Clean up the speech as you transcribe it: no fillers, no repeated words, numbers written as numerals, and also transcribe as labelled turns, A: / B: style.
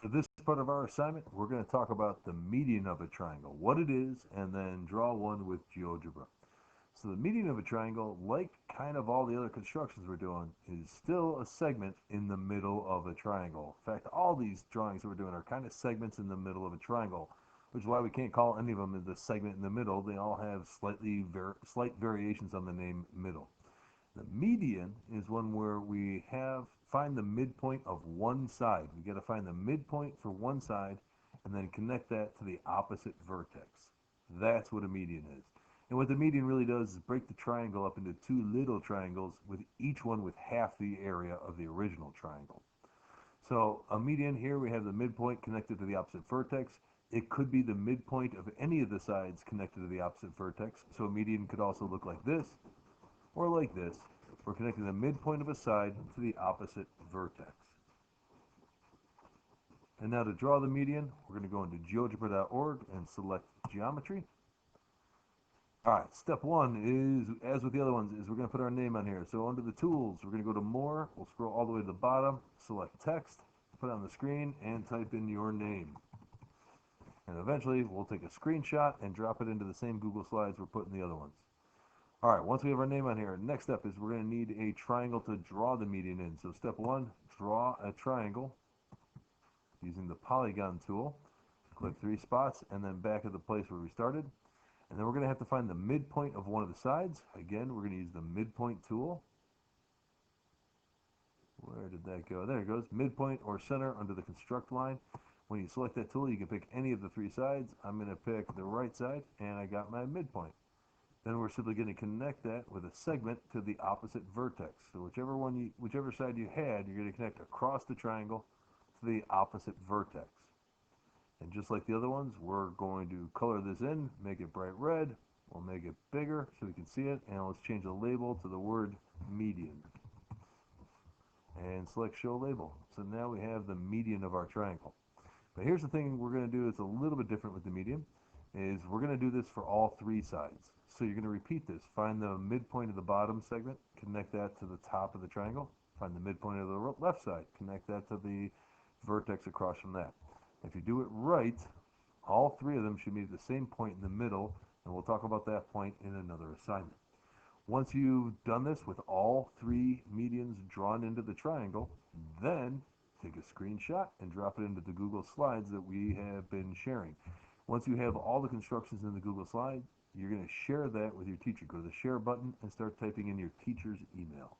A: For this part of our assignment, we're going to talk about the median of a triangle, what it is, and then draw one with GeoGebra. So the median of a triangle, like kind of all the other constructions we're doing, is still a segment in the middle of a triangle. In fact, all these drawings that we're doing are kind of segments in the middle of a triangle, which is why we can't call any of them the segment in the middle. They all have slight variations on the name middle. The median is one where we find the midpoint of one side. We got to find the midpoint for one side and then connect that to the opposite vertex. That's what a median is. And what the median really does is break the triangle up into two little triangles, with each one with half the area of the original triangle. So a median, here we have the midpoint connected to the opposite vertex. It could be the midpoint of any of the sides connected to the opposite vertex. So a median could also look like this, or like this. We're connecting the midpoint of a side to the opposite vertex. And now to draw the median, we're going to go into geogebra.org and select geometry. Alright, step one is, as with the other ones, is we're going to put our name on here. So under the tools, we're going to go to more, we'll scroll all the way to the bottom, select text, put it on the screen, and type in your name. And eventually, we'll take a screenshot and drop it into the same Google Slides we're putting the other ones. Alright, once we have our name on here, next step is we're going to need a triangle to draw the median in. So step one, draw a triangle using the polygon tool. Click three spots and then back at the place where we started. And then we're going to have to find the midpoint of one of the sides. Again, we're going to use the midpoint tool. Where did that go? There it goes. Midpoint or center under the construct line. When you select that tool, you can pick any of the three sides. I'm going to pick the right side, and I got my midpoint. Then we're simply going to connect that with a segment to the opposite vertex. So whichever side you had, you're going to connect across the triangle to the opposite vertex. And just like the other ones, we're going to color this in, make it bright red. We'll make it bigger so we can see it. And let's change the label to the word median. And select show label. So now we have the median of our triangle. But here's the thing we're going to do that's a little bit different with the median, is we're going to do this for all three sides. So you're going to repeat this. Find the midpoint of the bottom segment, connect that to the top of the triangle. Find the midpoint of the left side, connect that to the vertex across from that. If you do it right, all three of them should meet at the same point in the middle, and we'll talk about that point in another assignment. Once you've done this with all three medians drawn into the triangle, then take a screenshot and drop it into the Google Slides that we have been sharing. Once you have all the constructions in the Google Slide, you're going to share that with your teacher. Go to the share button and start typing in your teacher's email.